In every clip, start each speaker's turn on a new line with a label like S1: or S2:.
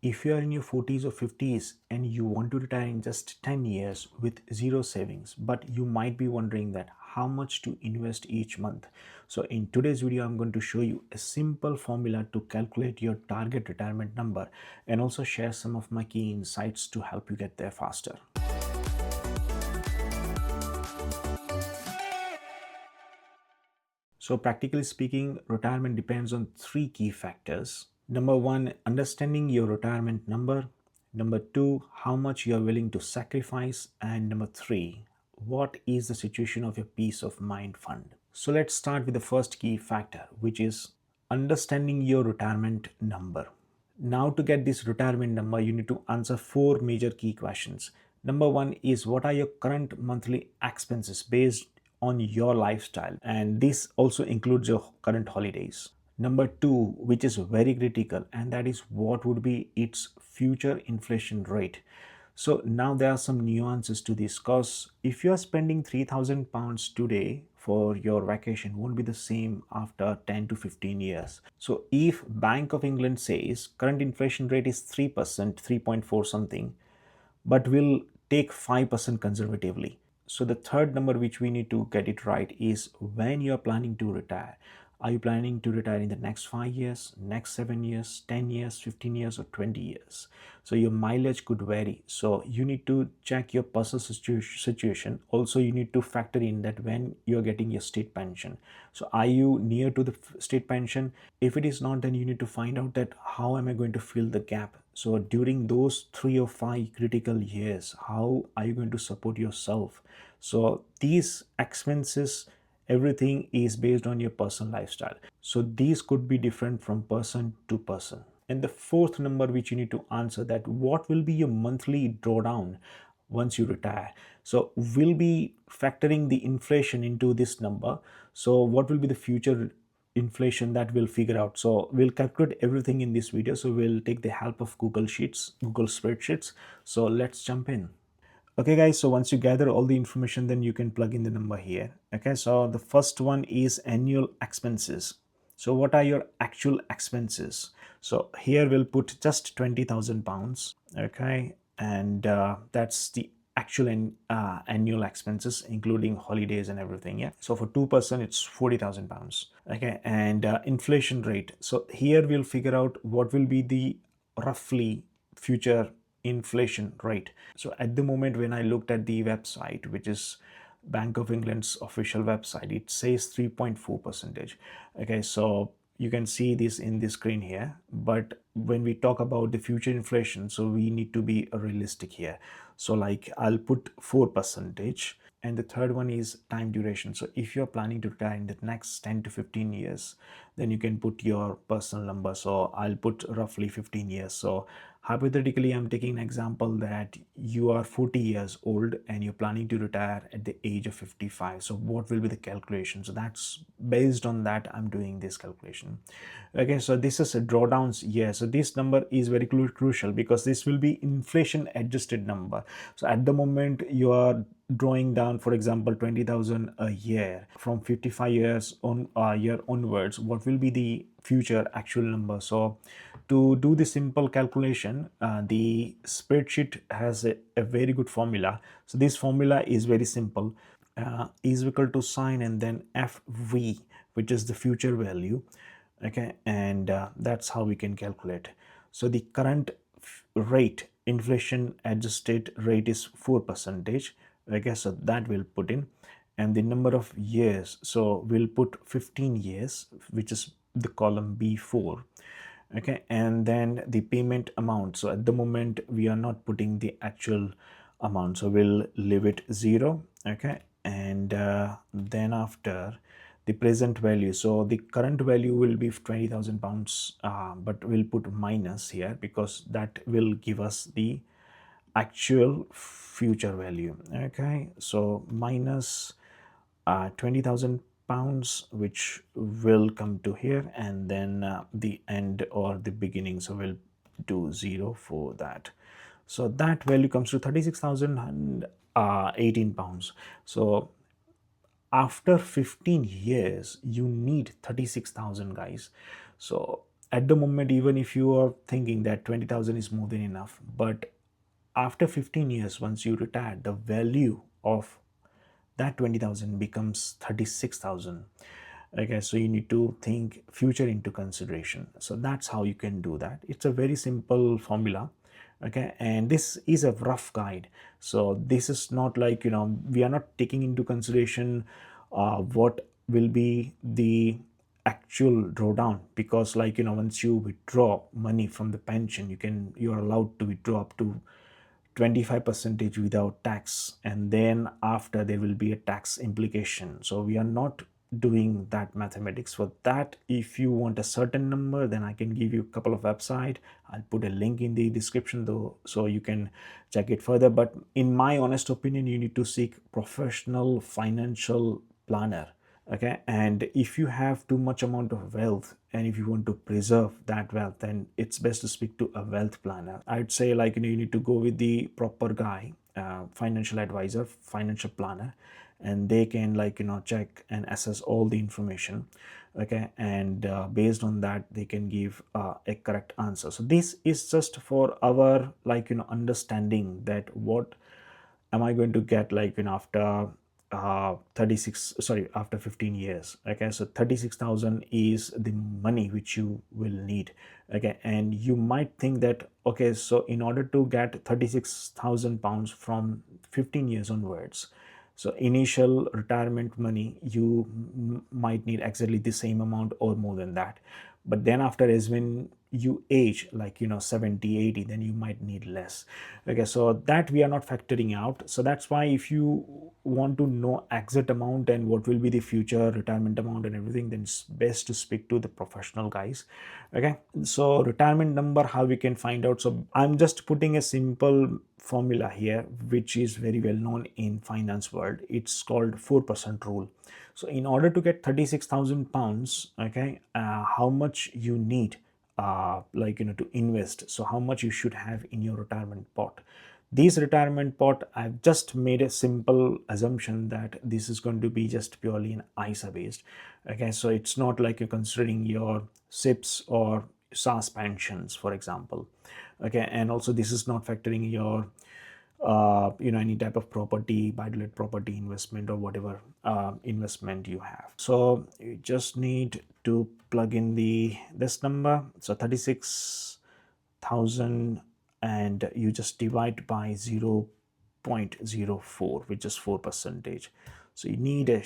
S1: If you are in your 40s or 50s and you want to retire in just 10 years with zero savings, but you might be wondering that how much to invest each month. So in today's video, I'm going to show you a simple formula to calculate your target retirement number and also share some of my key insights to help you get there faster. So practically speaking, retirement depends on three key factors. Number one, understanding your retirement number. Number two, how much you are willing to sacrifice. And number three, what is the situation of your peace of mind fund. So let's start with the first key factor, which is understanding your retirement number. Now to get this retirement number, you need to answer four major key questions. Number one is, what are your current monthly expenses based on your lifestyle? And this also includes your current holidays. Number two, which is very critical, and that is what would be its future inflation rate. So now there are some nuances to this, because if you are spending £3,000 today for your vacation, won't be the same after 10 to 15 years. So if Bank of England says current inflation rate is 3%, 3.4 something, but will take 5% conservatively. So the third number which we need to get it right is when you are planning to retire. Are you planning to retire in the next 5 years, next 7 years, 10 years, 15 years, or 20 years? So your mileage could vary. So you need to check your personal situation. Also, you need to factor in that when you're getting your state pension. So are you near to the state pension? If it is not, then you need to find out that how am I going to fill the gap. So during those 3 or 5 critical years, how are you going to support yourself? So these expenses, everything is based on your personal lifestyle. So these could be different from person to person. And the fourth number which you need to answer, that what will be your monthly drawdown once you retire. So we'll be factoring the inflation into this number. So what will be the future inflation that we'll figure out? So we'll calculate everything in this video. So we'll take the help of Google spreadsheets. So let's jump in. Okay guys, so once you gather all the information, then you can plug in the number here. Okay, so the first one is annual expenses. So what are your actual expenses? So here we'll put just £20,000. Okay, and that's the actual annual expenses including holidays and everything. Yeah, so for 2% it's £40,000. Okay, and inflation rate. So here we'll figure out what will be the roughly future inflation rate. So at the moment when I looked at the website, which is Bank of England's official website, it says 3.4%. Okay, so you can see this in the screen here, but when we talk about the future inflation, so we need to be realistic here. So like I'll put 4%. And the third one is time duration. So if you're planning to retire in the next 10 to 15 years, then you can put your personal number. So I'll put roughly 15 years. So hypothetically, I'm taking an example that you are 40 years old and you're planning to retire at the age of 55. So what will be the calculation? So that's based on that I'm doing this calculation. Okay, so this is a drawdowns year. So this number is very crucial because this will be inflation adjusted number. So at the moment you are drawing down, for example, 20,000 a year from 55 years on year onwards, what will be the future actual number? So to do the simple calculation, the spreadsheet has a very good formula. So this formula is very simple. Is equal to sign and then FV, which is the future value. Okay, and that's how we can calculate. So the current rate, inflation adjusted rate, is 4%. Okay, so that we'll put in, and the number of years, so we'll put 15 years, which is the column B4. Okay, and then the payment amount. So at the moment we are not putting the actual amount, so we'll leave it 0. Okay, and then after the present value, so the current value will be £20,000, but we'll put minus here because that will give us the actual future value. Okay, so minus £20,000, which will come to here, and then the end or the beginning, so we'll do 0 for that. So that value comes to £36,018. So after 15 years you need 36,000, guys. So at the moment, even if you are thinking that 20,000 is more than enough, but after 15 years, once you retire, the value of that 20,000 becomes 36,000. Okay, so you need to think future into consideration. So that's how you can do that. It's a very simple formula. Okay, and this is a rough guide. So this is not like, we are not taking into consideration what will be the actual drawdown, because like, once you withdraw money from the pension, you are allowed to withdraw up to 25 percentage without tax, and then after there will be a tax implication. So we are not doing that mathematics for that. If you want a certain number, then I can give you a couple of website. I'll put a link in the description though, so you can check it further. But in my honest opinion, you need to seek professional financial planner. Okay, and if you have too much amount of wealth and if you want to preserve that wealth, then it's best to speak to a wealth planner. I'd say, like, you need to go with the proper guy, financial advisor, financial planner, and they can, like, check and assess all the information. Okay, and based on that they can give a correct answer. So this is just for our, like, understanding that what am I going to get, like, after 36, sorry, after 15 years. Okay, so 36,000 is the money which you will need. Okay, and you might think that, okay, so in order to get 36,000 pounds from 15 years onwards, so initial retirement money, you might need exactly the same amount or more than that. But then after, as when you age, like, 70, 80, then you might need less. Okay, so that we are not factoring out. So that's why if you want to know exact amount and what will be the future retirement amount and everything, then it's best to speak to the professional guys. Okay, so retirement number, how we can find out? So I'm just putting a simple formula here which is very well known in finance world. It's called 4% rule. So in order to get 36,000 pounds, okay, how much you need, like, to invest, so how much you should have in your retirement pot. This retirement pot, I've just made a simple assumption that this is going to be just purely an ISA based. Okay, so it's not like you're considering your SIPs or SAS pensions, for example. Okay, and also this is not factoring your any type of property, buy-to-let property investment or whatever investment you have. So you just need to plug in this number, so 36,000, and you just divide by 0.04, which is 4%. So you need a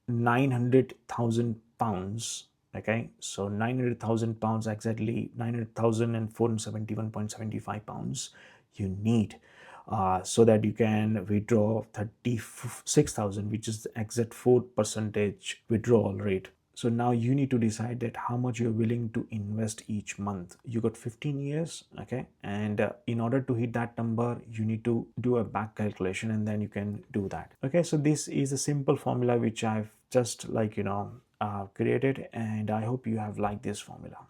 S1: 900,000 pounds. Okay, so 900,000 pounds, exactly 900,471.75 pounds you need, so that you can withdraw 36,000, which is the exact 4% withdrawal rate. So now you need to decide that how much you're willing to invest each month. You got 15 years. Okay, and in order to hit that number, you need to do a back calculation and then you can do that. Okay, so this is a simple formula which I've just, like, created, and I hope you have liked this formula.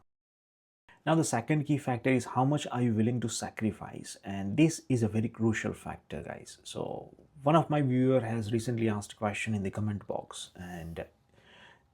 S1: Now the second key factor is how much are you willing to sacrifice, and this is a very crucial factor, guys. So one of my viewer has recently asked a question in the comment box, and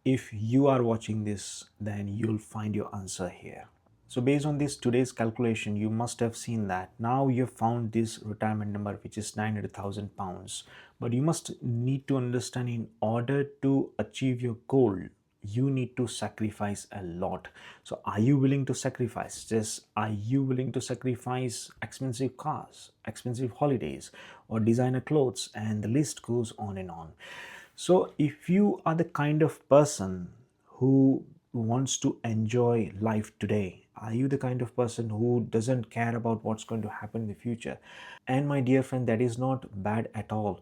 S1: if you are watching this, then you'll find your answer here. So based on this today's calculation, you must have seen that now you've found this retirement number, which is 900,000 pounds. But you must need to understand, in order to achieve your goal, you need to sacrifice a lot. So are you willing to sacrifice this? Are you willing to sacrifice expensive cars, expensive holidays, or designer clothes? And the list goes on and on. So if you are the kind of person who wants to enjoy life today, are you the kind of person who doesn't care about what's going to happen in the future? And my dear friend, that is not bad at all,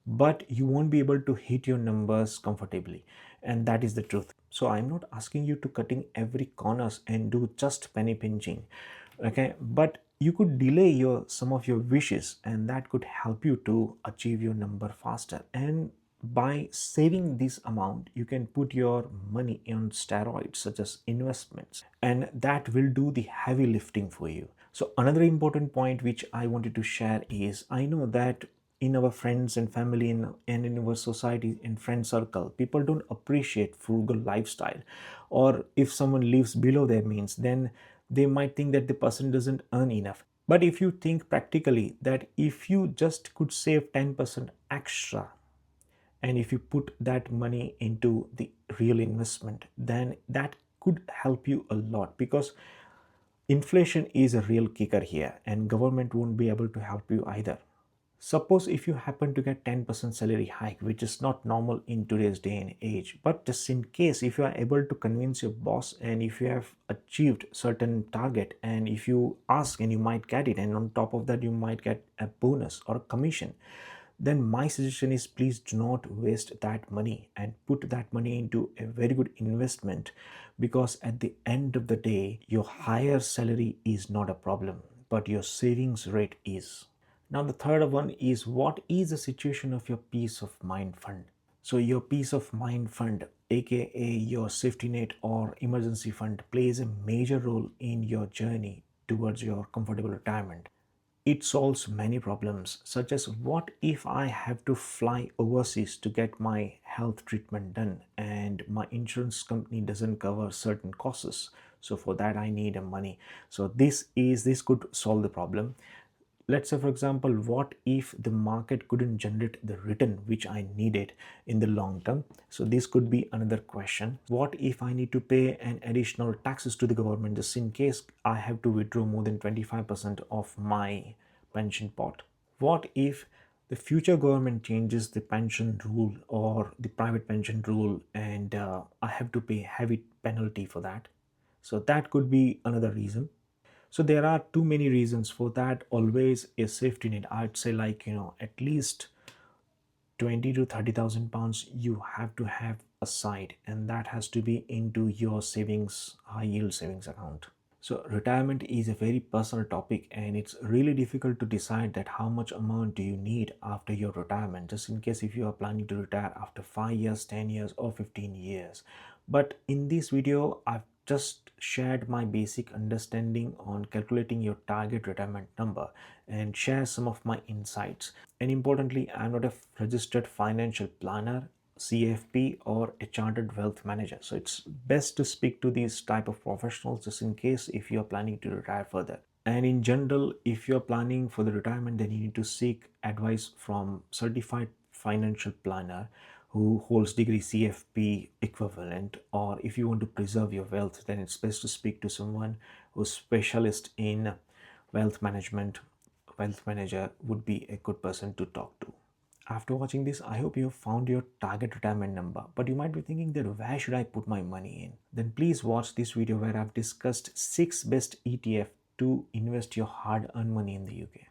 S1: but you won't be able to hit your numbers comfortably, and that is the truth. So I'm not asking you to cutting every corners and do just penny pinching. Okay, but you could delay some of your wishes, and that could help you to achieve your number faster. And by saving this amount, you can put your money on steroids, such as investments, and that will do the heavy lifting for you. So another important point which I wanted to share is, I know that in our friends and family and in our society and friend circle, people don't appreciate frugal lifestyle. Or if someone lives below their means, then they might think that the person doesn't earn enough. But if you think practically, that if you just could save 10% extra, and if you put that money into the real investment, then that could help you a lot, because inflation is a real kicker here and government won't be able to help you either. Suppose if you happen to get 10% salary hike, which is not normal in today's day and age, but just in case, if you are able to convince your boss and if you have achieved certain target and if you ask and you might get it, and on top of that you might get a bonus or a commission, then my suggestion is, please do not waste that money and put that money into a very good investment, because at the end of the day, your higher salary is not a problem, but your savings rate is. Now, the third one is, what is the situation of your peace of mind fund? So, your peace of mind fund, aka your safety net or emergency fund, plays a major role in your journey towards your comfortable retirement. It solves many problems, such as, what if I have to fly overseas to get my health treatment done and my insurance company doesn't cover certain costs? So for that I need a money. So this could solve the problem. Let's say, for example, what if the market couldn't generate the return which I needed in the long term? So this could be another question. What if I need to pay an additional taxes to the government just in case I have to withdraw more than 25% of my pension pot? What if the future government changes the pension rule or the private pension rule, and I have to pay heavy penalty for that? So that could be another reason. So there are too many reasons for that. Always a safety net, I'd say, like, at least 20 to 30,000 pounds you have to have aside, and that has to be into your savings, high yield savings account. So retirement is a very personal topic, and it's really difficult to decide that how much amount do you need after your retirement, just in case if you are planning to retire after 5 years, 10 years or 15 years. But in this video, I've just shared my basic understanding on calculating your target retirement number and share some of my insights. And importantly, I'm not a registered financial planner, CFP, or a chartered wealth manager. So it's best to speak to these type of professionals just in case if you're planning to retire further. And in general, if you're planning for the retirement, then you need to seek advice from certified financial planner who holds degree CFP equivalent. Or if you want to preserve your wealth, then it's best to speak to someone who's specialist in wealth management. Wealth manager would be a good person to talk to. After watching this, I hope you have found your target retirement number, but you might be thinking that where should I put my money in? Then please watch this video where I've discussed 6 best ETF to invest your hard-earned money in the UK.